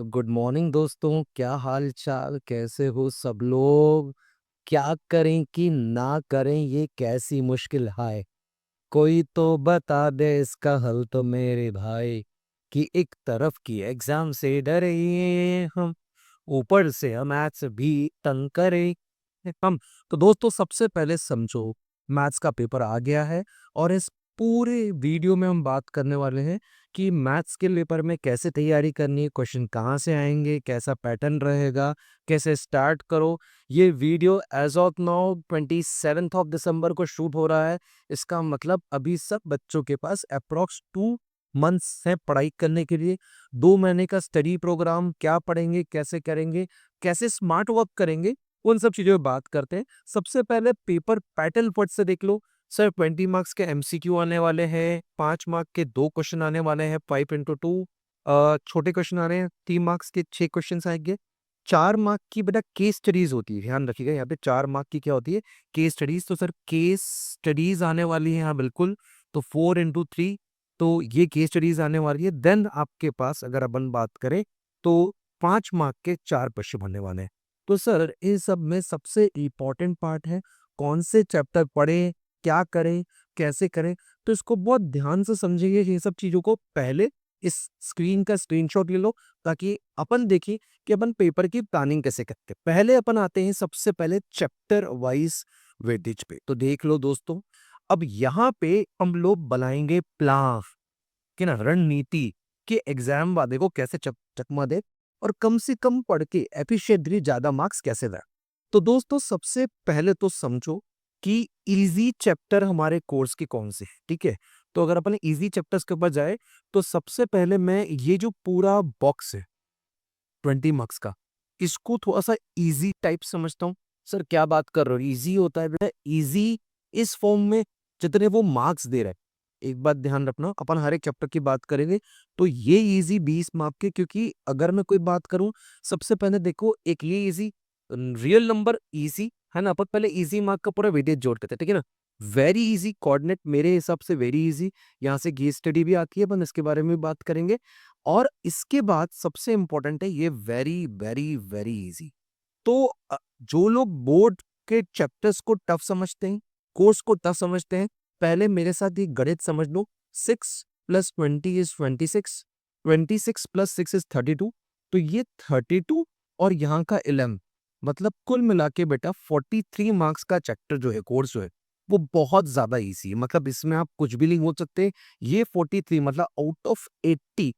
तो good morning दोस्तों, क्या हाल चाल, कैसे हो सब लोग। क्या करें कि ना करें, ये कैसी मुश्किल है। कोई तो बता दे इसका हल तो मेरे भाई। कि एक तरफ की एग्जाम से डरे हम, ऊपर से हम मैथ्स भी तंग करे हम। तो दोस्तों सबसे पहले समझो, मैथ्स का पेपर आ गया है और इस पूरे वीडियो में हम बात करने वाले हैं कि मैथ्स के पेपर में कैसे तैयारी करनी है, क्वेश्चन कहाँ से आएंगे, कैसा पैटर्न रहेगा, कैसे स्टार्ट करो। ये वीडियो एज ऑफ नाउ 27 दिसंबर को शूट हो रहा है। इसका मतलब अभी सब बच्चों के पास अप्रोक्स 2 मंथ्स है पढ़ाई करने के लिए। 2 महीने का स्टडी प्रोग्राम, क्या पढ़ेंगे, कैसे करेंगे, कैसे स्मार्ट वर्क करेंगे, उन सब चीजों में बात करते हैं। सबसे पहले पेपर पैटर्न फट से देख लो। सर 20 मार्क्स के एमसीक्यू आने वाले हैं, 5 मार्क के 2 क्वेश्चन आने वाले हैं, 5 into 2। छोटे क्वेश्चन आ रहे हैं, 3 मार्क्स के 6 क्वेश्चन आएंगे। 4 मार्क की बेटा केस स्टडीज होती है, ध्यान रखिएगा यहाँ पे 4 मार्क की क्या होती है, केस स्टडीज। तो सर केस स्टडीज आने वाली है यहाँ बिल्कुल। तो 4 into 3, तो ये केस स्टडीज आने वाली है। देन आपके पास अगर अपन बात करें तो 5 मार्क के 4 क्वेश्चन बनने वाले हैं। तो सर इन सब में सबसे इम्पोर्टेंट पार्ट है कौन से चैप्टर पढ़ें, क्या करें, कैसे करें। तो इसको बहुत ध्यान से समझिए, ये सब चीजों को पहले इस स्क्रीन का स्क्रीनशॉट ले लो ताकि अपन देखें कि अपन पेपर की प्लानिंग कैसे करते हैं। पहले अपन आते हैं सबसे पहले चैप्टर वाइज वेटेज पे। तो देख लो दोस्तों, अब यहाँ पे हम लोग बनाएंगे प्लान कि ना रणनीति कि एग्जाम वादे को कैसे चकमा दे और कम से कम पढ़ के एफिशिएंटली ज्यादा मार्क्स कैसे दे। तो दोस्तों सबसे पहले तो समझो कि इजी चैप्टर हमारे कोर्स के कौन से हैं, ठीक है। तो अगर अपन इजी चैप्टर्स के ऊपर जाए तो सबसे पहले मैं ये जो पूरा बॉक्स है 20 मार्क्स का, इसको थोड़ा सा इजी टाइप समझता हूँ। सर क्या बात कर रहे हो, इजी होता है बेटा। इजी इस फॉर्म में जितने वो मार्क्स दे रहे हैं। एक बात ध्यान रखना, अपन हर एक चैप्टर की बात करेंगे तो ये इजी 20 मार्क के, क्योंकि अगर मैं कोई बात करूं, सबसे पहले देखो एक ये इजी रियल नंबर इजी है ना। अपन पहले इजी मार्क का पूरा वेटेज जोड़ते थे, ठीक है ना। वेरी इजी कोऑर्डिनेट मेरे हिसाब से वेरी इजी, यहाँ से केस स्टडी भी आती है, अपन इसके बारे में भी बात करेंगे। और इसके बाद सबसे इंपॉर्टेंट है ये वेरी वेरी वेरी इजी। तो जो लोग बोर्ड के चैप्टर्स को टफ समझते हैं, कोर्स को टफ समझते हैं, पहले मेरे साथ ये गणित समझ लो। 6 + 20 = 26, 26 + 6 = 32। तो ये 32 और यहाँ का 11, मतलब कुल मिला के बेटा 43 मार्क्स का चैप्टर जो है, कोर्स जो है, वो बहुत ज्यादा इजी है। मतलब इसमें आप कुछ भी नहीं हो सकते। ये 43 मतलब आउट ऑफ 80,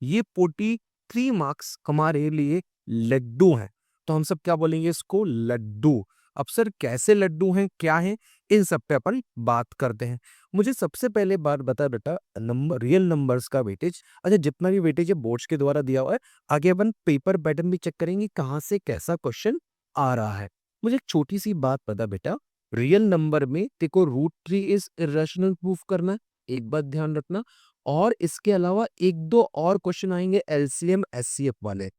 ये 43 मार्क्स हमारे लिए लड्डू हैं। तो हम सब क्या बोलेंगे इसको, लड्डू। अब सर कैसे लड्डू हैं, क्या हैं, इन सब पे अपन बात करते हैं। मुझे सबसे पहले बात बता बेटा, नंबर रियल नंबर्स का वेटेज। अच्छा जितना भी वेटेज है बोर्ड्स के द्वारा दिया हुआ है। आगे अपन पेपर पैटर्न भी चेक करेंगे कहाँ से कैसा क्वेश्चन आ रहा है। मुझे एक छोटी सी बात बता बेटा, रियल नंबर में देखो √3 इज इरेशनल प्रूफ करना है, एक बात ध्यान रखना। और इसके अलावा एक दो और क्वेश्चन आएंगे एलसीएम एचसीएफ वाले।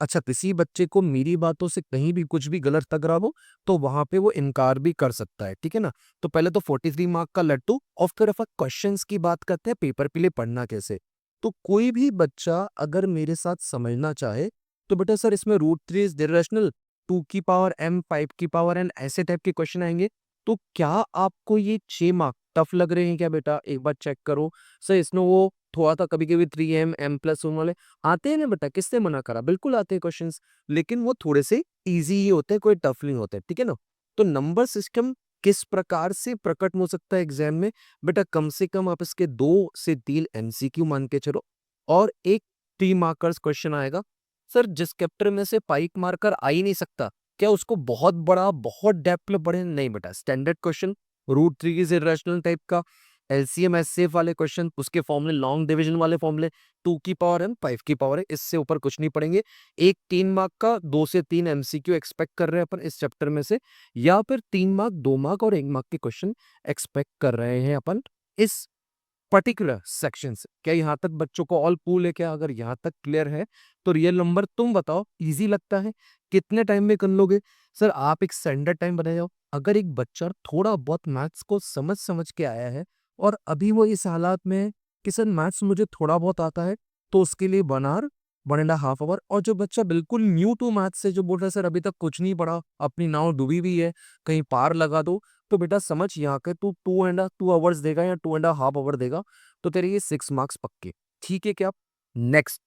अच्छा किसी बच्चे को मेरी बातों से कहीं भी कुछ भी गलत लग रहा हो तो वहां पे वो इनकार भी कर सकता है, ठीक है ना। तो पहले तो 43 मार्क का लट्टू, और फिर अपन क्वेश्चंस की बात करते हैं पेपर के लिए पढ़ना कैसे। तो कोई भी बच्चा अगर मेरे साथ समझना चाहे तो बेटा सर इसमें √3 इज इरेशनल, 2 की पावर m, 5 की पावर n, ऐसे टाइप के क्वेश्चन आएंगे। तो क्या आपको ये 6 मार्क टफ लग रहे हैं क्या बेटा, एक बार चेक करो। सर इसमें वो थोड़ा था कभी कभी 3m m+1 वाले आते हैं ना बेटा, किससे मना करा, बिल्कुल आते हैं क्वेश्चंस। लेकिन वो थोड़े से इजी ही होते हैं, कोई टफ नहीं होते, ठीक है ना। तो नंबर सिस्टम किस प्रकार से प्रकट हो सकता है एग्जाम में बेटा, कम से कम आप इसके 2 से 3 एमसीक्यू मान के चलो और एक 3 मार्कर्स क्वेश्चन आएगा। सर जिस चैप्टर में से 5 मार्कर आ ही नहीं सकता, क्या उसको बहुत बड़ा बहुत डेप्थ में पढ़े, नहीं बेटा। Standard question √3 is irrational type का, एलसीएम एचसीएफ वाले क्वेश्चन, उसके फॉर्मूले लॉन्ग डिवीजन वाले फॉर्मूले, 2 की पावर m, 5 की पावर है, इससे ऊपर कुछ नहीं पढ़ेंगे। एक 3 मार्क का 2 से 3 एमसीक्यू एक्सपेक्ट कर रहे हैं अपन इस चैप्टर में से, या फिर 3 मार्क, 2 मार्क और 1 मार्क के क्वेश्चन एक्सपेक्ट कर रहे हैं अपन इस पर्टिकुलर सेक्शन से। क्या यहाँ तक बच्चों को ऑल पूल है क्या, अगर यहाँ तक क्लियर है तो रियल नंबर तुम बताओ इजी लगता है, कितने टाइम में कर लोगे। सर आप एक स्टैंडर्ड टाइम बनाए जाओ। अगर एक बच्चा थोड़ा बहुत मैथ्स को समझ समझ के आया है और अभी वो इस हालात में है कि सर मैथ्स मुझे थोड़ा बहुत आता है, तो उसके लिए 1 आवर 1.5 आवर। और जो बच्चा बिल्कुल न्यू टू मैथ से जो बोल रहा है सर अभी तक कुछ नहीं पढ़ा, अपनी नाव डूबी हुई है, कहीं पार लगा दो, तो बेटा समझ यहाँ के तू 2.5 आवर्स देगा या 2.5 आवर देगा, तो तेरे ये 6 मार्क्स पक्के। ठीक है क्या? Next,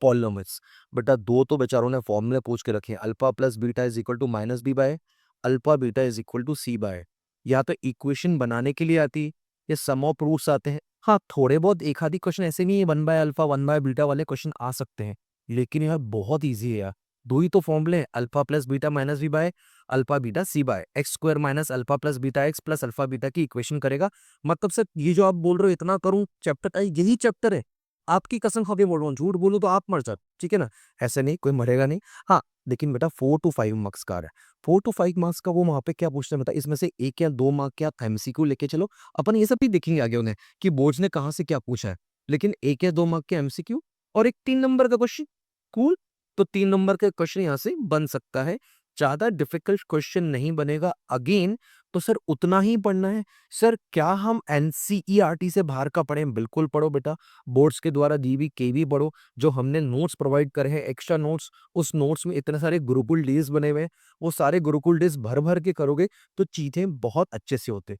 polynomials. बेटा दो तो बेचारों ने फॉर्मूले पूछ के रखे हैं, alpha plus beta is equal to minus B by alpha beta is equal to C by. या तो इक्वेशन बनाने के लिए आती है या सम ऑफ रूट्स आते हैं। हाँ, थोड़े बहुत एक आधी क्वेश्चन ऐसे नहीं है, 1/अल्फा 1/बीटा वाले क्वेश्चन आ सकते हैं, लेकिन यह बहुत ईजी है यार। दो ही तो फॉर्मूले हैं, alpha plus beta minus B by alpha beta C by X square minus alpha plus beta X plus alpha beta की इक्वेशन करेगा। मतलब सर ये जो आप बोल रहे हो इतना करूं चैप्टर का, यही चैप्टर है? आपकी कसम खा के बोल रहा हूँ, झूठ बोलूं तो आप मर जाओ, ठीक है ना? ऐसे नहीं, कोई मरेगा नहीं। हाँ, लेकिन बेटा 4 to 5 मार्क्स का आ रहा है। 4 to 5 मार्क्स का वो वहां पे क्या पूछते हैं बता, इसमें से 1 या 2 मार्क के आप एमसीक्यू लेके चलो। अपन ये सब भी देखेंगे आगे उन्हें कि बोर्ड ने कहाँ से क्या पूछा है, लेकिन 1 या 2 मार्क के एमसीक्यू और एक 3 नंबर का क्वेश्चन। कूल। तो 3 नंबर का क्वेश्चन यहाँ से बन सकता है, ज्यादा डिफिकल्ट क्वेश्चन नहीं बनेगा। अगेन, तो सर उतना ही पढ़ना है। सर क्या हम एनसीईआरटी से बाहर का पढ़ें? बिल्कुल पढ़ो बेटा, बोर्ड्स के द्वारा दी हुई केवी पढ़ो, जो हमने नोट्स प्रोवाइड करे हैं, एक्स्ट्रा नोट्स, उस नोट्स में इतने सारे गुरुकुल डेज बने हुए हैं, वो सारे गुरुकुल डेज भर भर के करोगे तो चीजें बहुत अच्छे से होते।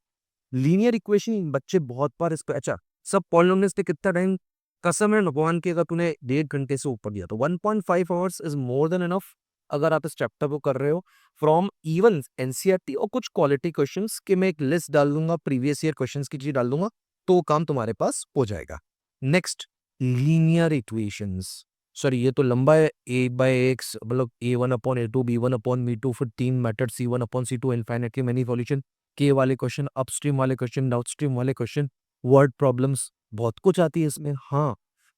लीनियर इक्वेशन बच्चे बहुत बार इस पे, अच्छा सब पॉलिनोमियल्स पे कितना टाइम, कसम है भगवान की, अगर तूने 1.5 घंटे से ऊपर दिया तो 1.5 hours is more than enough. अगर आप इस चैप्टर को कर रहे हो फ्रॉम इवन एनसीईआरटी और कुछ क्वालिटी क्वेश्चंस के, मैं एक लिस्ट डाल दूंगा, प्रीवियस ईयर क्वेश्चंस की चीज डाल दूंगा, तो वो काम तुम्हारे पास हो जाएगा। Next, linear equations. सॉरी ये तो लंबा है, ए बाय एक्स मतलब a1/a2 b1/b2, फिर 3 method c1/c2, infinitely many solution, के वाले क्वेश्चन, अपस्ट्रीम वाले क्वेश्चन, डाउनस्ट्रीम वाले क्वेश्चन, वर्ड प्रॉब्लम्स, बहुत कुछ आती है इसमें। हाँ,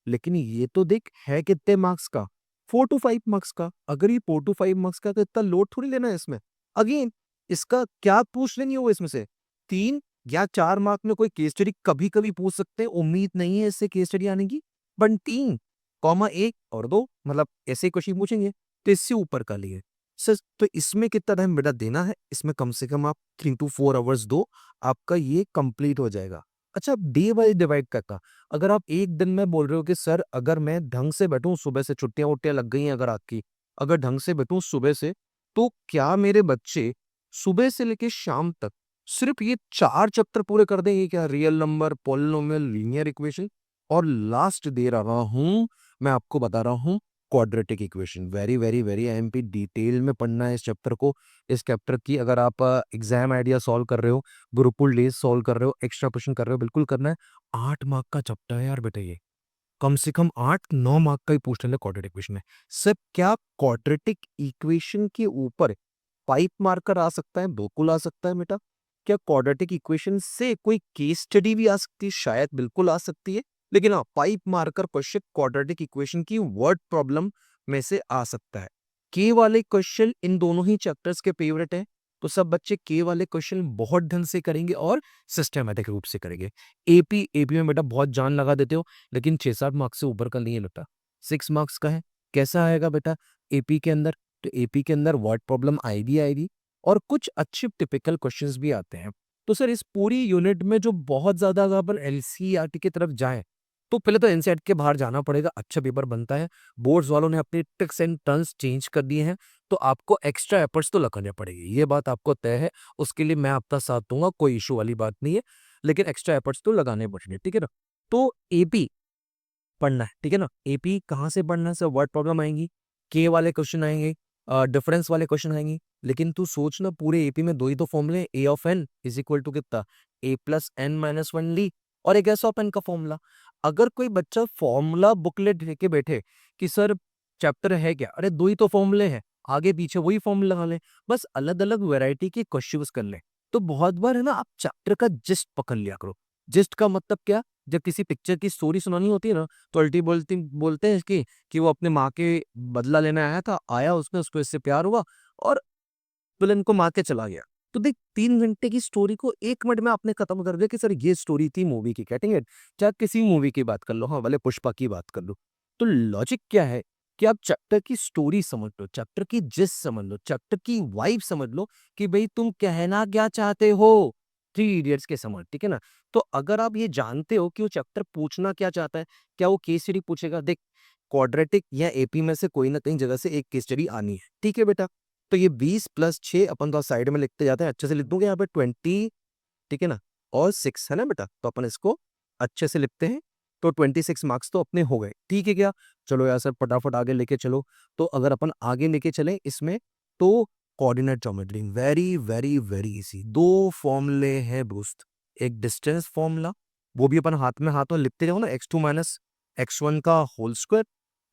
लेकिन ये तो देख है कितने मार्क्स का, 4 to 5 मार्क्स का। अगर ये 4 to 5 मार्क्स का, तो इतना लोड थोड़ी लेना है इसमें। अगेन, इसका क्या पूछ लेनी हो इसमें से 3 या 4 मार्क में कोई केस स्टडी कभी कभी पूछ सकते हैं, उम्मीद नहीं है इससे केस स्टडी आने की, बट 3, 1 और 2 मतलब ऐसे क्वेश्चन पूछेंगे, तो इससे ऊपर का लिए सर। तो इसमें कितना टाइम बेटा देना है, इसमें कम से कम आप 3 to 4 आवर्स दो, आपका ये कंप्लीट हो जाएगा। अच्छा, डे वाइज डिवाइड करता, अगर आप एक दिन में बोल रहे हो कि सर अगर मैं ढंग से बैठूं, सुबह से छुट्टियां उट्टियां लग गई हैं अगर आपकी, अगर ढंग से बैठूं सुबह से, तो क्या मेरे बच्चे सुबह से लेके शाम तक सिर्फ ये 4 चैप्टर पूरे कर देंगे क्या? Real number, polynomial, linear equation, और लास्ट दे रहा हूं, मैं आपको बता रहा हूं, quadratic equation. Very very very MP detail में पढ़ना है इस चैप्टर को। इस चैप्टर की अगर आप एग्जाम आइडिया सॉल्व कर रहे हो, गुरुकुल डेज सॉल्व कर रहे हो, एक्स्ट्रा क्वेश्चन कर रहे हो, बिल्कुल करना है। 8 मार्क का चैप्टर है यार बेटा ये, कम से कम 8-9 मार्क का ही पूछ लेना क्वाड्रेटिक इक्वेशन में। सर क्या क्वाड्रेटिक इक्वेशन के ऊपर 5 मार्कर आ सकता है? बिल्कुल आ सकता है बेटा। क्या क्वाड्रेटिक इक्वेशन से कोई केस स्टडी भी आ सकती है? शायद, बिल्कुल आ सकती है। लेकिन हाँ, 5 मार्कर क्वेश्चन क्वाड्रेटिक इक्वेशन की वर्ड प्रॉब्लम में से आ सकता है। के वाले क्वेश्चन इन दोनों ही चैप्टर्स के फेवरेट है, तो सब बच्चे के वाले क्वेश्चन बहुत ढंग से करेंगे और सिस्टमैटिक रूप से करेंगे। एपी एपी में बेटा बहुत जान लगा देते हो, लेकिन 6-7 मार्क्स से ऊपर का नहीं है बेटा, 6 मार्क्स का है। कैसा आएगा बेटा एपी के अंदर? तो एपी के अंदर वर्ड प्रॉब्लम आएगी आएगी, और कुछ अच्छे टिपिकल क्वेश्चंस भी आते हैं। तो सर इस पूरी यूनिट में जो बहुत ज्यादा, अगर अपन एलसीईआरटी की तरफ जाएं, तो पहले तो एनसीईआरटी के बाहर जाना पड़ेगा, अच्छा पेपर बनता है। बोर्ड्स वालों ने अपने ट्रिक्स एंड टर्न्स चेंज कर दिए हैं, तो आपको एक्स्ट्रा एफर्ट्स तो लगाने पड़ेंगे, ये बात आपको तय है। उसके लिए मैं आपका साथ दूंगा, कोई इशू वाली बात नहीं है, लेकिन एक्स्ट्रा एफर्ट्स तो लगाने पड़ेंगे, ठीक है ना? तो एपी पढ़ना है, ठीक है ना? एपी कहाँ से पढ़ना है सर? वर्ड प्रॉब्लम आएंगी, के वाले क्वेश्चन आएंगे, डिफरेंस वाले क्वेश्चन आएंगे। लेकिन तू सोच ना, पूरे एपी में दो ही तो फॉर्मूले, A of N is equal to कितना, a+n-1 ली, और एक एस ऑफ एन का फॉर्मूला। अगर कोई बच्चा फॉर्मूला बुकलेट लेके बैठे कि सर चैप्टर है क्या, अरे दो ही तो फॉर्मूले हैं, आगे पीछे वही फॉर्मूला लगा ले, बस अलग अलग वेराइटी के क्वेश्चंस कर ले। तो बहुत बार है ना, आप चैप्टर का जिस्ट पकड़ लिया करो। जिस्ट का मतलब क्या? जब किसी पिक्चर की स्टोरी सुनानी होती है ना, तो अल्टी बोलती बोलते हैं कि वो अपने माँ के बदला लेने आया था, आया उसने, उसको इससे प्यार हुआ, और विलन को मार के चला गया। तो देख, 3 घंटे की स्टोरी को 1 मिनट में आपने खत्म कर दिया कि सर ये स्टोरी थी मूवी की, गेटिंग इट? चाहे किसी मूवी की बात कर लो, हाँ भले पुष्पा की बात कर लो। तो लॉजिक क्या है कि आप चैप्टर की स्टोरी समझ लो, चैप्टर की जिस समझ लो, चैप्टर की वाइब समझ लो, कि भाई तुम कहना क्या चाहते हो। 3 इडियट्स के समझ, ठीक है ना? तो अगर आप ये जानते हो कि वो चैप्टर पूछना क्या चाहता है, क्या वो केस स्टडी पूछेगा, देख क्वाड्रेटिक या एपी में से कोई ना कहीं जगह से एक केस स्टडी आनी है, ठीक है बेटा। तो ये 20 + 6 अपन तो साइड में लिखते जाते हैं, अच्छे से लिख दूंगे यहाँ पे 20, ठीक है ना, और 6 है ना बेटा, तो अपन इसको अच्छे से लिखते हैं। तो 26 मार्क्स तो अपने हो गए, ठीक है क्या। चलो यार सर फटाफट आगे लेके चलो। तो अगर अपन आगे लेके चले इसमें, तो coordinate geometry very very very easy. दो फॉर्मूले हैं दोस्त, एक डिस्टेंस फॉर्मूला, वो भी अपन हाथ में लिखते जाओ ना, x2 माइनस x1 का whole square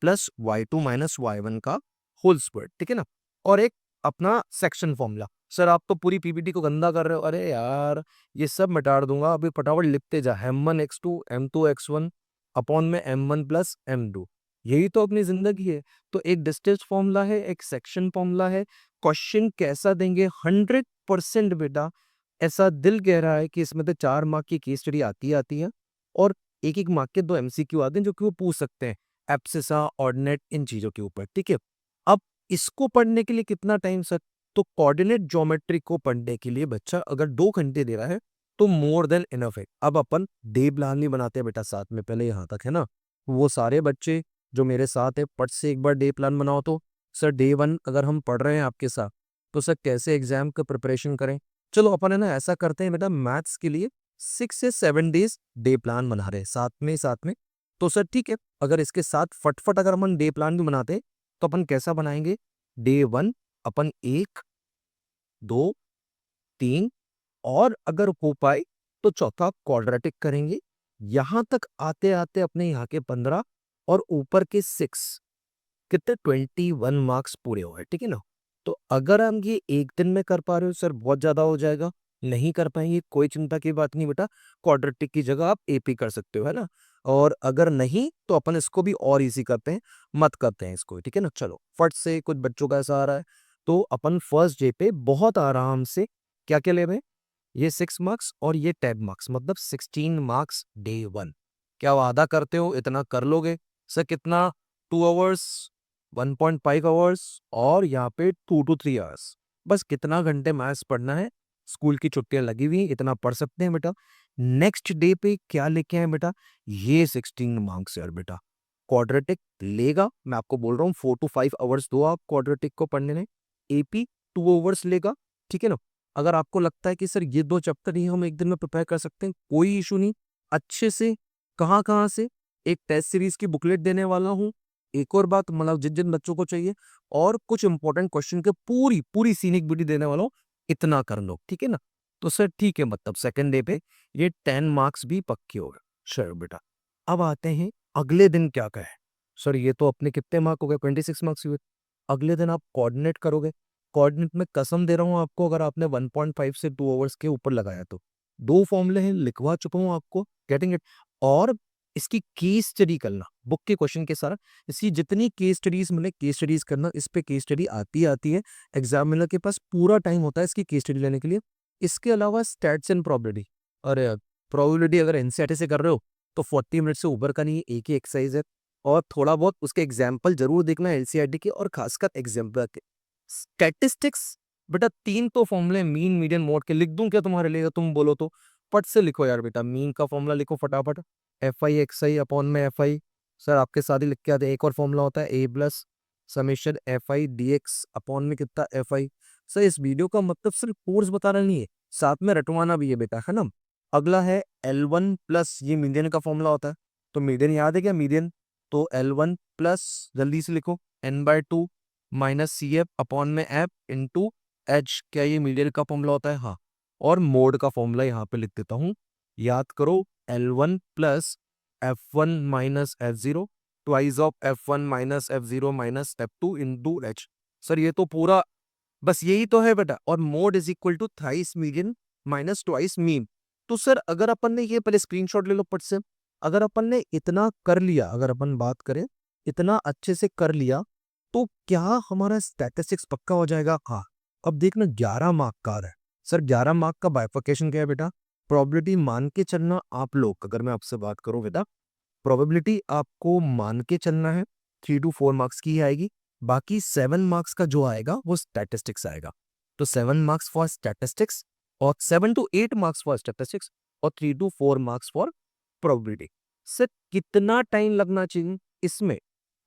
plus y2 minus y1 का होल स्क्वायर, ठीक है ना। और एक अपना सेक्शन फॉर्मूला। सर आप तो पूरी पीपीटी को गंदा कर रहे हो, अरे यार ये सब मिटा दूंगा, अभी फटाफट लिखते जा, m1 x2 m2 x1 upon में m1 प्लस m2, यही तो अपनी जिंदगी है। तो एक डिस्टेंस फॉर्मूला है, एक सेक्शन फॉर्मूला है। क्वेश्चन कैसा देंगे 100% बेटा, ऐसा दिल कह रहा है कि इसमें तो 4 मार्क की केस स्टडी आती है और एक एक मार्क के 2 एमसीक्यू आते हैं जो कि वो पूछ सकते हैं एब्सिसा ऑर्डिनेट इन चीजों के ऊपर, ठीक है। अब इसको पढ़ने के लिए कितना टाइम सर, तो कोऑर्डिनेट ज्योमेट्री को पढ़ने के लिए बच्चा अगर 2 घंटे दे रहा है तो मोर देन इनफ है। अब अपन डे प्लान नहीं बनाते बेटा साथ में, पहले यहाँ तक है ना। वो सारे बच्चे जो मेरे साथ है, पट से एक बार डे प्लान बनाओ। तो सर डे 1 अगर हम पढ़ रहे हैं आपके साथ, तो सर कैसे एग्जाम का प्रिपरेशन करें। चलो अपन है ना ऐसा करते हैं बेटा, मैथ्स के लिए 6 से 7 डेज डे प्लान बना रहे हैं साथ में। तो सर ठीक है, अगर इसके साथ फटफट अगर अपन डे प्लान भी बनाते तो अपन कैसा बनाएंगे, डे 1 अपन 1 2 3 और अगर हो पाए तो चौथा क्वाड्रेटिक करेंगे। यहां तक आते आते अपने यहाँ के 15 और ऊपर के 6, कितने 21 मार्क्स पूरे हो गए, ठीक है ना। तो अगर हम ये एक दिन में कर पा रहे हो सर बहुत ज्यादा हो जाएगा, नहीं कर पाएंगे कोई चिंता की बात नहीं बेटा, क्वाड्रेटिक की जगह आप एपी कर सकते हो, है ना। और अगर नहीं तो अपन इसको भी और इजी करते हैं, मत करते हैं इसको, ठीक है ना। चलो फट से, कुछ बच्चों का ऐसा आ रहा है, तो अपन फर्स्ट डे पे बहुत आराम से क्या क्या ले रहे हैं, ये 6 मार्क्स और ये 10 मार्क्स, मतलब 16 मार्क्स डे 1। क्या वादा करते हो इतना कर लोगे सर, कितना 2 आवर्स 1.5 आवर्स और यहाँ पे 2 to 3 आवर्स, बस कितना घंटे मैथ्स पढ़ना है, स्कूल की छुट्टियां लगी हुई इतना पढ़ सकते हैं बेटा। नेक्स्ट डे पे क्या लेके आए बेटा, ये 16 मार्क्स यार बेटा, क्वाड्रेटिक लेगा, मैं आपको बोल रहा हूँ 4 to 5 आवर्स दो आप क्वाड्रेटिक को पढ़ने में, एपी 2 आवर्स लेगा, ठीक है ना। अगर आपको लगता है कि सर ये 2 चैप्टर ही हम एक दिन में प्रिपेयर कर सकते हैं, कोई इशू नहीं, अच्छे से कहाँ कहाँ से एक टेस्ट सीरीज की बुकलेट देने वाला हूँ। एक और बात, मतलब जिन जिन बच्चों को चाहिए, और कुछ इंपॉर्टेंट क्वेश्चन के पूरी पूरी सीनिक वीडियो देने वाला हूँ, इतना कर लो, ठीक है ना। तो सर ठीक है, मतलब सेकंड डे पे ये 10 मार्क्स भी पक्के हो गए। चलो बेटा अब आते हैं अगले दिन क्या कहे। सर ये तो अपने कितने मार्क हो गए, 26 मार्क्स हुए। अगले दिन आप कोऑर्डिनेट करोगे, कोऑर्डिनेट में कसम दे रहा हूँ आपको, अगर आपने 1.5 से 2 आवर्स के ऊपर लगाया तो 2 फॉर्मूले हैं, लिखवा चुका हूँ आपको, गेटिंग इट। और इसकी केस स्टडी करना, बुक के क्वेश्चन के सारा, इसकी जितनी केस स्टडीज मिले केस स्टडीज करना, इस पे केस स्टडी आती है। एग्जामिनर के पास पूरा टाइम होता है इसकी केस स्टडी लेने के लिए। इसके अलावा स्टैट्स एंड प्रोबेबिलिटी, अरे प्रोबेबिलिटी अगर एनसीईआरटी से कर रहे हो तो 40 मिनट से ऊपर का नहीं, एक ही एक्सरसाइज है, और थोड़ा बहुत उसके एग्जाम्पल जरूर देखना एनसीईआरटी के, और खासकर एग्जाम्पल के। स्टैटिस्टिक्स बेटा 3 तो फॉर्मूले, मीन मीडियन मोड के, लिख दूं क्या तुम्हारे लिए, तुम बोलो तो फट से लिखो यार बेटा, मीन का फॉर्मूला लिखो फटाफट, F I x I upon में एफ आई, सर आपके साथ ही लिख के आते हैं। एक और फॉर्मूला होता है A plus summation F I D X upon में कितना एफ आई। सर इस वीडियो का मतलब सिर्फ कोर्स बताना नहीं है, साथ में रटवाना भी है बेटा, है ना। अगला है L1 प्लस, ये मीडियन का फॉर्मूला होता है, तो मीडियन याद है क्या, मीडियन, तो L1 प्लस जल्दी से लिखो n/2 minus C F upon में एफ इंटू एच, क्या ये मीडियन का फॉर्मूला होता है, हाँ। और मोड का फॉर्मूला यहाँ पे लिख देता हूँ, याद करो, L1 plus F1 minus F0 twice of F1 minus F0 minus F2 into H. Sir ये तो पूरा, बस यही तो है बेटा, और mode is equal to thrice median minus twice mean. तो सर अगर अपन ने ये, पहले स्क्रीनशॉट ले लो पट से, अगर अपन ने इतना कर लिया, अगर अपन बात करें इतना अच्छे से कर लिया, तो क्या हमारा स्टैटिस्टिक्स पक्का हो जाएगा, हाँ। अब देखना 11 मार्क का है सर, 11 मार्क का बाइफर्केशन क्या है बेटा, प्रोबेबिलिटी मान के चलना आप लोग, अगर मैं आपसे बात करूं बेटा, प्रोबेबिलिटी आपको मान के चलना है, 3 to 4 मार्क्स की ही आएगी, बाकी 7 मार्क्स का जो आएगा वो स्टैटिस्टिक्स आएगा। तो 7 मार्क्स फॉर स्टैटिस्टिक्स, और 7 to 8 मार्क्स फॉर स्टैटिस्टिक्स, और 3 to 4 marks for probability. Sir कितना टाइम लगना चाहिए इसमें,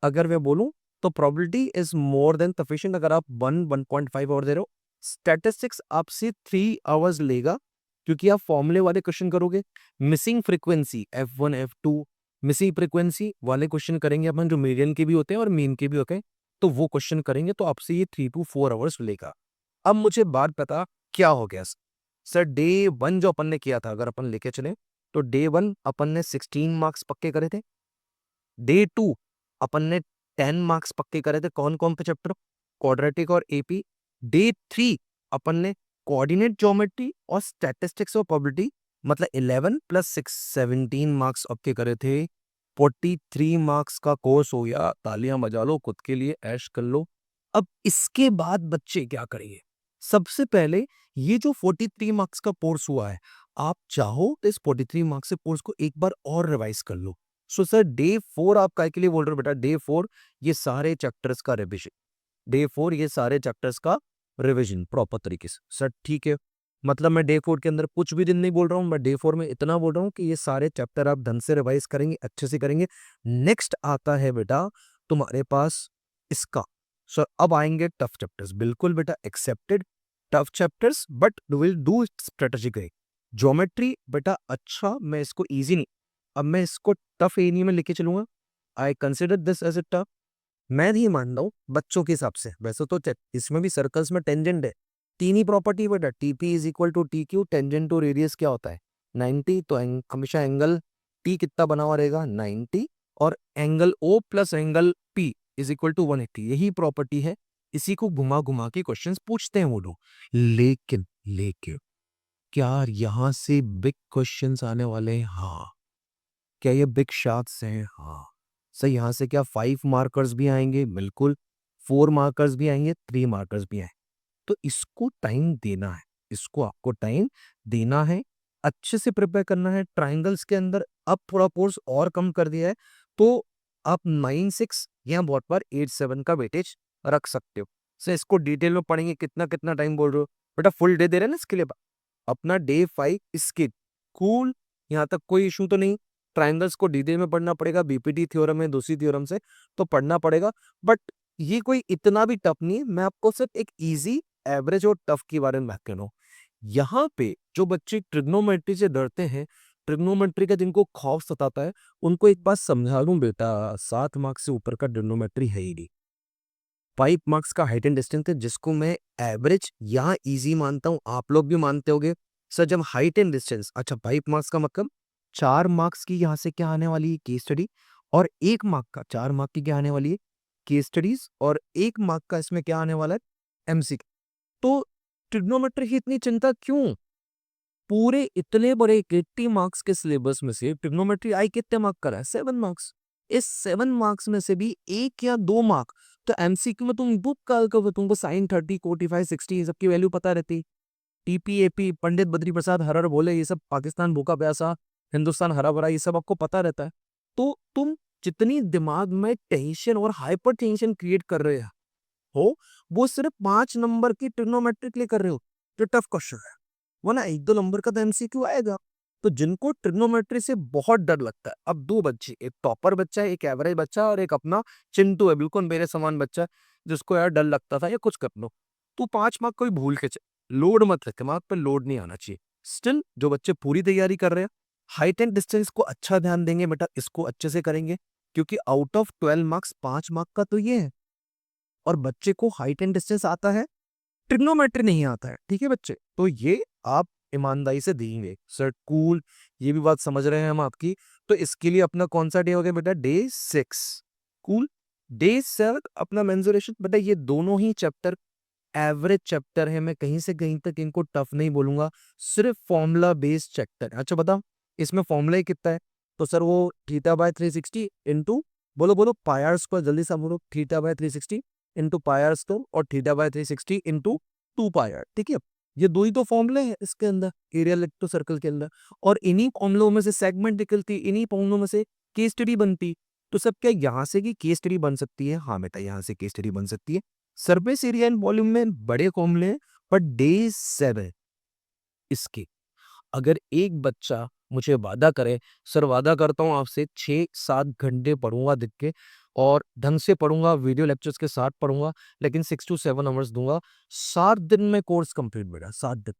अगर मैं बोलूं तो probability is more than sufficient अगर आप 1.5 आवर दे रहे हो। स्टैटिस्टिक्स आपसे 3 आवर्स लेगा क्योंकि आप फॉर्मूले वाले क्वेश्चन करोगे। Missing frequency F1 F2 missing frequency वाले क्वेश्चन करेंगे अपन, जो मीडियन के भी होते हैं और मीन के भी होते हैं, तो वो क्वेश्चन करेंगे, तो आपसे ये 3 to 4 आवर्स लेगा। अब मुझे बात पता क्या हो गया सर। डे 1 जो अपन ने किया था, अगर अपन लेके चले तो डे 1 अपन ने 16 मार्क्स पक्के करे थे। डे 2 अपन ने 10 मार्क्स पक्के करे थे। कौन कौन से चैप्टर? क्वाड्रेटिक और एपी। डे 3 अपन ने कोऑर्डिनेट ज्योमेट्री और स्टैटिस्टिक्स और प्रोबेबिलिटी, मतलब 11 + 6 17 मार्क्स पक्के करे थे। 43 मार्क्स का कोर्स हो गया। तालियां बजा लो, खुद के लिए ऐश कर लो। अब इसके बाद बच्चे क्या करेंगे? सबसे पहले ये जो 43 मार्क्स का कोर्स हुआ है, आप चाहो तो इस 43 मार्क्स के कोर्स को एक बार और रिवाइज कर लो। सो सर डे 4 आप काय के लिए बोल रहे हो बेटा? डे 4 ये सारे चैप्टर्स का रिविजन। डे 4 ये सारे चैप्टर्स का रिविजन प्रॉपर तरीके से। सर ठीक है, मतलब मैं डे 4 के अंदर कुछ भी दिन नहीं बोल रहा हूँ, मैं डे 4 में इतना बोल रहा हूँ कि ये सारे चैप्टर आप ढंग से रिवाइज करेंगे, अच्छे से करेंगे। नेक्स्ट आता है बेटा तुम्हारे पास इसका। सर अब आएंगे टफ चैप्टर्स। बिल्कुल बेटा, accepted. Tough chapters but will do strategically. Geometry बेटा अच्छा, मैं इसको इजी नहीं, अब मैं इसको टफ एरिया में लेके चलूंगा। I consider this as a tough. मैं नहीं मान रहा हूँ बच्चों के हिसाब से, वैसे तो इसमें भी सर्कल्स में टेंजेंट है। तीन ही प्रॉपर्टी बेटा, TP is equal to T Q. Tangent to radius क्या होता है? 90। तो हमेशा एंगल टी कितना बना हुआ रहेगा? 90। और angle O plus angle P is equal to 180। यही प्रॉपर्टी है। इसी को घुमा घुमा के क्वेश्चंस पूछते हैं वो लोग। लेकिन लेकिन क्या यहां से बिग क्वेश्चंस आने वाले हैं? हाँ। क्या ये बिग शॉट्स हैं? हाँ। सर यहाँ से क्या 5 मार्कर्स भी आएंगे? बिल्कुल। 4 मार्कर्स भी आएंगे, 3 मार्कर्स भी आएंगे। तो इसको टाइम देना है, इसको आपको टाइम देना है, अच्छे से प्रिपेयर करना है। ट्राइंगल्स के अंदर अब थोड़ा कोर्स और कम कर दिया है, तो आप 9-6 या बहुत बार 8-7 का वेटेज रख सकते हो। सर इसको डिटेल में पढ़ेंगे, कितना कितना टाइम बोल रहे हो बेटा? फुल डे दे रहे हैं ना इसके लिए। अपना डे 5 स्किप। कूल, यहाँ तक कोई इशू तो नहीं। ट्राइंगल्स को डिटेल में पढ़ना पड़ेगा, बीपीटी थ्योरम है, दूसरी थ्योरम से तो पढ़ना पड़ेगा, बट ये कोई इतना भी टफ नहीं है। मैं आपको सिर्फ एक इजी, एवरेज और टफ के बारे में बात कर रहा हूँ। यहाँ पे जो बच्चे ट्रिग्नोमेट्री से डरते हैं, ट्रिग्नोमेट्री का जिनको खौफ सताता है, उनको एक बात समझा दूं बेटा, 7 मार्क्स से ऊपर का ट्रिग्नोमेट्री है ही नहीं। 5 मार्क्स का हाइट एंड डिस्टेंस है, जिसको मैं एवरेज या इजी मानता हूं, आप लोग भी मानते होगे। सर जब हाइट एंड डिस्टेंस, अच्छा 5 मार्क्स का मतलब 4 मार्क्स की यहाँ से क्या आने वाली है? Case study. और 1 मार्क का, 4 मार्क की क्या आने वाली है? Case studies. और 1 मार्क का इसमें क्या आने वाला है? एमसीक्यू। तो ट्रिग्नोमेट्री की इतनी चिंता क्यों? पूरे इतने बड़े 80 मार्क्स के सिलेबस में से ट्रिग्नोमेट्री आई कितने मार्क का है? 7 मार्क्स। इस 7 मार्क्स में से भी 1 या 2 मार्क तो एमसीक्यू में तुम बुक कॉल करो, तुमको साइन 30 45 60 सबकी वैल्यू पता रहती। टीपीएपी, पंडित बद्री प्रसाद हरर बोले, ये सब पाकिस्तान भूखा प्यासा, हिंदुस्तान हरा भरा, ये सब आपको पता रहता है। तो तुम जितनी दिमाग में टेंशन और हाइपर टेंशन क्रिएट कर रहे हो, वो सिर्फ 5 नंबर की ट्रिग्नोमेट्री के लिए कर रहे हो, जो टफ क्वेश्चन है। वरना 1-2 नंबर का तो एमसीक्यू आएगा। तो जिनको ट्रिग्नोमेट्री से बहुत डर लगता है, अब 2 बच्चे, एक टॉपर बच्चा है, एक एवरेज बच्चा, और एक अपना चिंटू है, बिल्कुल मेरे समान बच्चा है, जिसको यार डर लगता था या कुछ कर लो। तो 5 मार्क कोई भूल के लोड मत रखे, दिमाग पे लोड नहीं आना चाहिए। स्टिल जो बच्चे पूरी तैयारी कर रहे हैं, हाइट एंड डिस्टेंस को अच्छा ध्यान देंगे बेटा, इसको अच्छे से करेंगे, क्योंकि आउट ऑफ 12 मार्क्स 5 मार्क का तो ये है। और बच्चे को हाइट एंड डिस्टेंस आता है, ट्रिग्नोमेट्री नहीं आता है, ठीक है बच्चे? तो ये आप ईमानदारी से देंगे। सर कूल, ये भी बात समझ रहे हैं हम आपकी। तो इसके लिए अपना कौन सा डे हो गया बेटा? डे 6। कूल। डे 7 अपना मेंसुरेशन। बेटा ये दोनों ही चैप्टर एवरेज चैप्टर है, मैं कहीं से कहीं तक इनको टफ नहीं बोलूंगा, सिर्फ फॉर्मूला बेस्ड चैप्टर। अच्छा बताओ, इसमें फॉर्मूला ही कितना है? तो सर वो θ/360 इंटू, बोलो बोलो पाई आर स्क्वायर, जल्दी से बोलो। θ/360 इंटू पाई आर स्क्वायर और θ/360 इंटू 2 पाई आर, ठीक है? ये दो ही तो फॉर्मूले हैं इसके अंदर, एरिया इलेक्ट्रो सर्कल के अंदर। और इन्हीं फॉर्मूलों में से सेगमेंट निकलती, इन्हीं फॉर्मूलों में से केस स्टडी बनती। तो सब क्या यहाँ से की केस स्टडी बन सकती है? हाँ बेटा, यहाँ से केस स्टडी बन सकती है। सरफेस एरिया एंड वॉल्यूम में बड़े फॉर्मूले हैं, पर डे 7 इसके, अगर एक बच्चा मुझे वादा करे, सर वादा करता हूं आपसे 6-7 घंटे पढ़ूंगा दिख के, और ढंग से पढ़ूंगा, वीडियो लेक्चर्स के साथ पढ़ूंगा, लेकिन 6 to 7 आवर्स दूंगा। 7 दिन में कोर्स कंप्लीट बेटा, 7 दिन।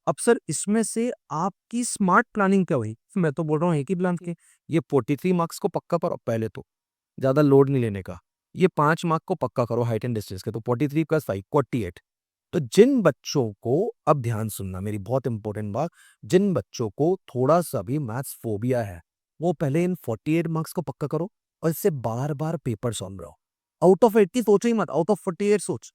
अब सर इसमें से आपकी स्मार्ट प्लानिंग क्या हुई? मैं तो बोल रहा हूँ एक ही प्लान के, ये 43 मार्क्स को पक्का करो पहले तो, ज्यादा लोड नहीं लेने का। ये 5 मार्क को पक्का करो हाइट एंड डिस्टेंस के, तो 43 + 5 48। तो जिन बच्चों को, अब ध्यान सुनना मेरी बहुत इंपॉर्टेंट बात, जिन बच्चों को थोड़ा सा भी मैथ्स फोबिया है, वो पहले इन 48 मार्क्स को पक्का करो और इससे बार बार पेपर सॉल्व रहो। आउट ऑफ 80 सोचो ही मत, आउट ऑफ 48 सोच।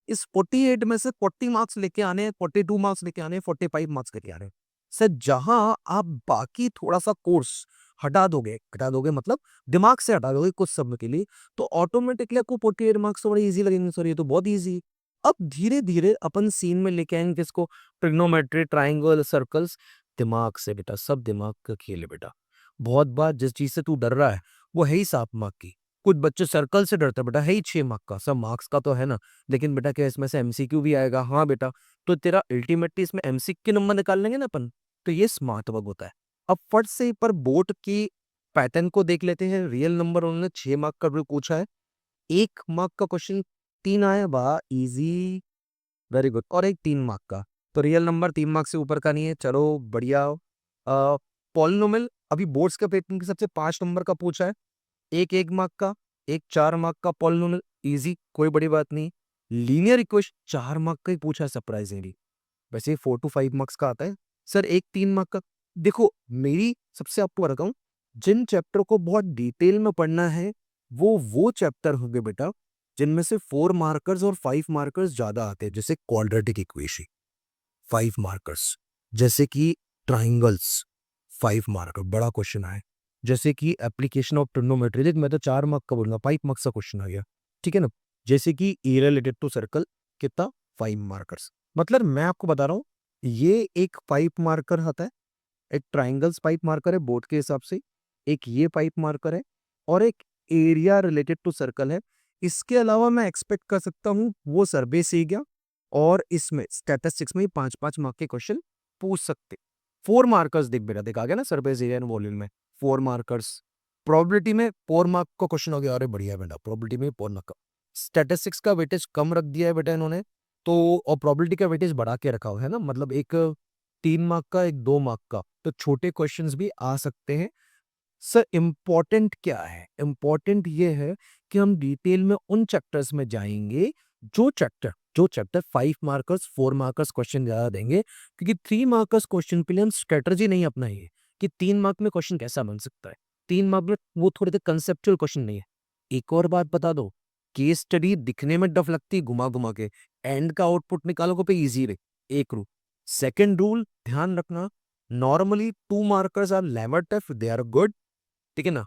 इस 48 में से 40 मार्क्स लेके आने हैं, 42 मार्क्स लेके आने हैं, 45 मार्क्स लेके आने हैं। सर जहां आप बाकी थोड़ा सा कोर्स हटा दोगे मतलब दिमाग से हटा दोगे कुछ समय के लिए, तो ऑटोमेटिकली आपको 48 मार्क्स तो बड़े इजी लगेंगे। सर ये तो बहुत इजी। अब धीरे धीरे अपन सीन में लेके आएंगे इसको, ट्रिग्नोमेट्री, ट्राइंगल, सर्कल्स। दिमाग से बेटा, सब दिमाग का खेल है बेटा। बहुत बार जिस चीज से तू डर रहा है वो है ही 7 मार्क की। कुछ बच्चे सर्कल से डरते हैं बेटा, है ही 6 मार्क का। सब मार्क्स का तो है ना, लेकिन बेटा क्या इसमें से एमसीक्यू भी आएगा? हाँ बेटा। तो तेरा अल्टीमेटली इसमें एमसीक्यू नंबर निकाल लेंगे ना अपन, तो ये स्मार्ट वर्क होता है। अब फट से पर बोर्ड की पैटर्न को देख लेते हैं। रियल नंबर उन्होंने 6 मार्क का भी पूछा है, 1 मार्क का क्वेश्चन 3 आया, वाह इजी, वेरी गुड। और एक 3 मार्क का, तो रियल नंबर 3 मार्क से ऊपर का नहीं है, चलो बढ़िया। पॉलिनोमियल अभी बोर्ड्स के पेपर के सबसे 5 नंबर का पूछा है, एक 1 मार्क का, एक 4 मार्क का पॉलिनोमियल, इजी, कोई बड़ी बात नहीं। लीनियर इक्वेशन 4 मार्क का ही पूछा है सरप्राइजिंगली, वैसे 4 to 5 मार्क्स का आता है। सर एक 3 मार्क का। देखो मेरी सबसे आपको बताऊं, जिन चैप्टर को बहुत डिटेल में पढ़ना है वो चैप्टर होंगे बेटा जिनमें से 4 मार्कर्स और 5 मार्कर्स ज्यादा आते हैं, जैसे क्वाड्रेटिक इक्वेशन 5 मार्कर्स, जैसे कि ट्राइंगल्स 5 मार्कर बड़ा क्वेश्चन आए, जैसे कि एप्लीकेशन ऑफ ट्रिग्नोमेट्री, देख मैं तो 4 मार्क का बोलूंगा, 5 मार्क्स का क्वेश्चन आ गया, ठीक है ना। जैसे कि ए रिलेटेड टू सर्कल, कितना, 5 मार्कर्स। मतलब मैं आपको बता रहा हूँ, ये एक 5 मार्कर आता है, एक ट्राइंगल्स 5 मार्कर है बोर्ड के हिसाब से, एक ये 5 मार्कर है, और एक एरिया रिलेटेड टू सर्कल है। इसके अलावा मैं एक्सपेक्ट कर सकता हूँ वो सर्वे से ही गया, और इसमें स्टैटिस्टिक्स में ही 5-5 मार्क के क्वेश्चन पूछ सकते। 4 मार्कर्स देख बेटा, देख आ गया ना, सरफेस एरिया एंड वॉल्यूम में 4 मार्कर्स। प्रोबेबिलिटी में 4 मार्क का क्वेश्चन हो गया, अरे बढ़िया बेटा, प्रोबेबिलिटी में 4 मार्क का। स्टैटिस्टिक्स का वेटेज कम रख दिया है बेटा इन्होंने, तो और प्रोबेबिलिटी का वेटेज बढ़ा के रखा हुआ है ना, मतलब एक 3 मार्क का, एक 2 मार्क का, तो छोटे क्वेश्चंस भी आ सकते हैं। सर इम्पोर्टेंट क्या है? इम्पोर्टेंट ये है कि हम डिटेल में उन चैप्टर्स में जाएंगे जो चैप्टर 5 मार्कर्स 4 मार्कर्स क्वेश्चन ज्यादा देंगे, क्योंकि 3 मार्कर्स क्वेश्चन के लिए हम स्ट्रेटजी नहीं अपनाएंगे कि 3 मार्क में क्वेश्चन कैसा बन सकता है। 3 मार्क में वो थोड़े से कंसेप्चुअल क्वेश्चन नहीं है। एक और बात बता दो, केस स्टडी दिखने में डफ लगती है घुमा घुमा के, एंड का आउटपुट निकालोगे पे इजी रहे। एक रूल। सेकेंड रूल ध्यान रखना, normally 2 markers are never tough, they are good, ठीक है ना।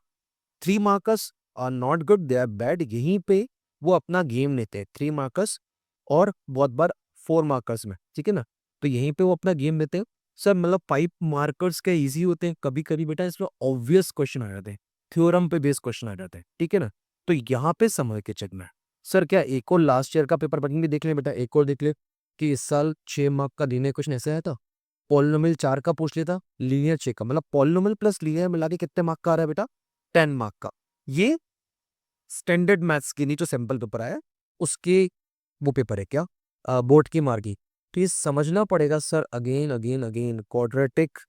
3 markers are not good, they are bad. यहीं पे वो अपना गेम लेते हैं 3 मार्कर्स, और बहुत बार 4 मार्कर्स में, ठीक है ना। तो यहीं पे वो अपना गेम लेते हैं। सर मतलब 5 मार्कर्स के इजी होते हैं, कभी कभी बेटा इसमें ऑब्वियस क्वेश्चन आ जाते हैं, थ्योरम पे बेस्ड क्वेश्चन आ जाते हैं, ठीक है ना। तो यहाँ पे समझ के चलना है। सर क्या एक और लास्ट ईयर का पेपर बन भी देख ले बेटा, एक और देख ले कि इस साल 6 मार्क का लीनियर क्वेश्चन ऐसा आया था, पॉलिनोमियल 4 का पूछ लेता, लीनियर 6 का, मतलब पॉलिनोमियल प्लस लीनियर मिला के कितने मार्क का आ रहा है बेटा, 10 मार्क का। ये स्टैंडर्ड मैथ्स की नहीं, जो सैंपल पेपर आया उसके, वो पेपर है क्या, बोर्ड की मार्की। तो ये समझना पड़ेगा sir, again again again quadratic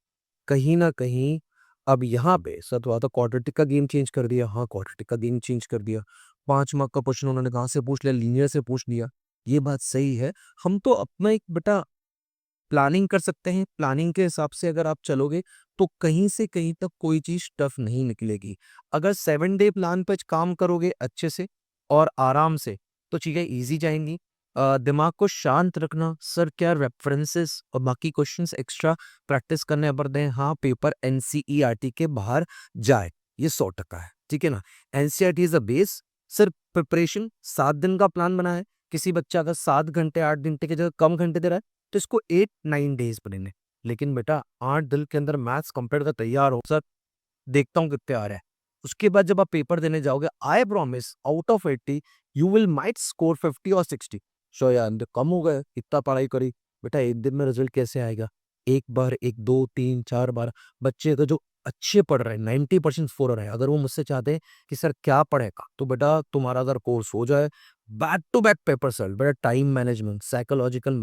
कहीं ना कहीं। अब यहाँ पे सर थोड़ा तो क्वाड्रेटिक का गेम चेंज कर दिया, हाँ क्वाड्रेटिक का गेम चेंज कर दिया। 5 मार्क का क्वेश्चन उन्होंने कहाँ से पूछ लिया, लीनियर से पूछ लिया। ये बात सही है, हम तो अपना एक बेटा प्लानिंग कर सकते हैं, प्लानिंग के हिसाब से अगर आप चलोगे तो कहीं से कहीं तक कोई चीज टफ नहीं निकलेगी। अगर 7 डे प्लान पर काम करोगे अच्छे से और आराम से, तो चीजें इजी जाएंगी। दिमाग को शांत रखना, सर क्या रेफरेंसेस और बाकी क्वेश्चंस एक्स्ट्रा प्रैक्टिस करने पड़ते हैं। हाँ पेपर एनसीईआरटी के बाहर जाए, ये 100% है, ठीक है ना। NCERT is a base. Sir preparation 7 दिन का प्लान बना है, किसी बच्चा अगर 7 घंटे 8 घंटे की जगह कम घंटे दे रहा है तो इसको 8-9 डेज पढ़ेंगे। लेकिन बेटा 8 दिन के अंदर मैथ्स कंप्लीट कर तैयार हो सर, देखता हूँ कितने आ रहा है। उसके बाद जब आप पेपर देने जाओगे, I promise out of 80 you will might score 50 और 60। शो यार कम हो गए, इतना पढ़ाई करी, बेटा एक दिन में रिजल्ट कैसे आएगा? एक बार, 1, 2, 3, 4 बार बच्चे अगर जो अच्छे पढ़ रहे हैं, 90% स्कोरर हैं, अगर वो मुझसे चाहते हैं कि सर क्या पढ़ेगा? तो बेटा तुम्हारा अगर कोर्स हो जाए, back to back paper sir, बेटा टाइम मैनेजमेंट, साइकोलॉजिकल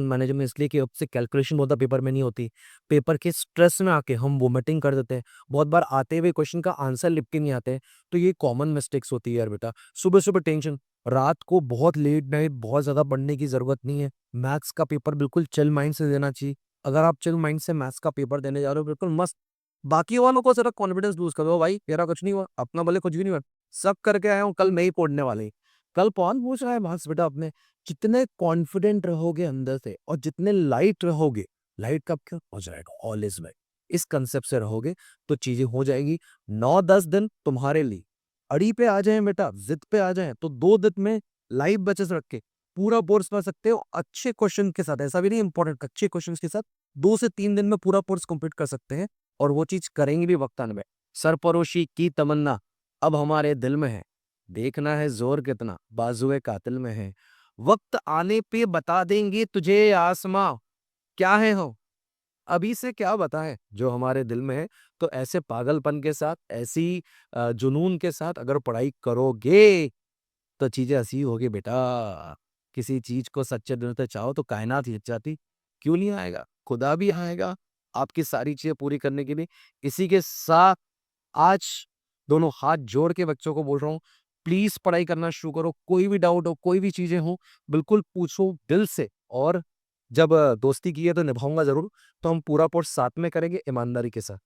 मैनेजमेंट इसलिए कि उससे कैलकुलेशन बहुत पेपर में नहीं होती। पेपर के स्ट्रेस में आके हम वोमिटिंग कर देते हैं। बहुत बार आते हुए क्वेश्चन का आंसर लिख के नहीं आते हैं, तो ये कॉमन मिस्टेक्स होती है यार बेटा। सुबह-सुबह टेंशन, रात को बहुत लेट नाइट बहुत ज़्यादा पढ़ने की ज़रूरत नहीं है। मैथ्स का पेपर बिल्कुल चिल माइंड से देना चाहिए। अगर आप चिल माइंड से मैथ्स का पेपर देने जा रहे हो बिल्कुल मस्त, बाकी वालों को ज़रा कॉन्फिडेंस लूज़ कर दो भाई, मेरा कुछ नहीं हुआ, अपना भले कुछ भी नहीं हुआ। सब करके आया हूँ, कल मैं ही पढ़ने वाले हैं। कल कौन पूछ रहा है मार्क्स बेटा अपने? जितने कॉन्फिडेंट रहोगे अंदर से और जितने लाइट रहोगे, लाइट कब क्या हो जाएगा, ऑल इज़ वेल। इस कांसेप्ट से रहोगे तो चीज़ें हो जाएगी। 9-10 दिन तुम्हारे लिए अड़ी पे आ जाएँ बेटा, ज़िद पे आ जाएँ, तो 2 दिन में लाइव बचत रख के पूरा कोर्स पढ़ सकते हो अच्छे क्वेश्चन के साथ, ऐसा भी नहीं इम्पोर्टेंट, अच्छे क्वेश्चंस के साथ 2 से 3 दिन में पूरा कोर्स कंप्लीट कर सकते हैं और वो चीज़ करेंगे भी वक्तान में। सरफरोशी की तमन्ना अब हमारे दिल में है, देखना है ज़ोर कितना बाजुए कातिल में है। वक़्त आने पे बता देंगे तुझे आसमाँ, क्या है हो? अभी से क्या बताएँ जो हमारे दिल में है। तो ऐसे पागलपन के साथ, ऐसी जुनून के साथ अगर पढ़ाई करोगे तो चीज़ें ऐसी होगी बेटा। किसी चीज़ को सच्चे दिल से चाहो तो कायनात हिल जाती। क्यों नहीं आएगा? खुदा भी आएगा आपकी सारी चीज़ें पूरी करने के लिए। इसी के साथ आज दोनों हाथ जोड़ के बच्चों को बोल रहा हूँ, प्लीज़ पढ़ाई करना शुरू करो। कोई भी डाउट हो, कोई भी चीज़ें हों, बिल्कुल पूछो दिल से और जब दोस्ती की है तो निभाऊँगा ज़रूर। तो हम पूरा कोर्स साथ में करेंगे ईमानदारी के साथ।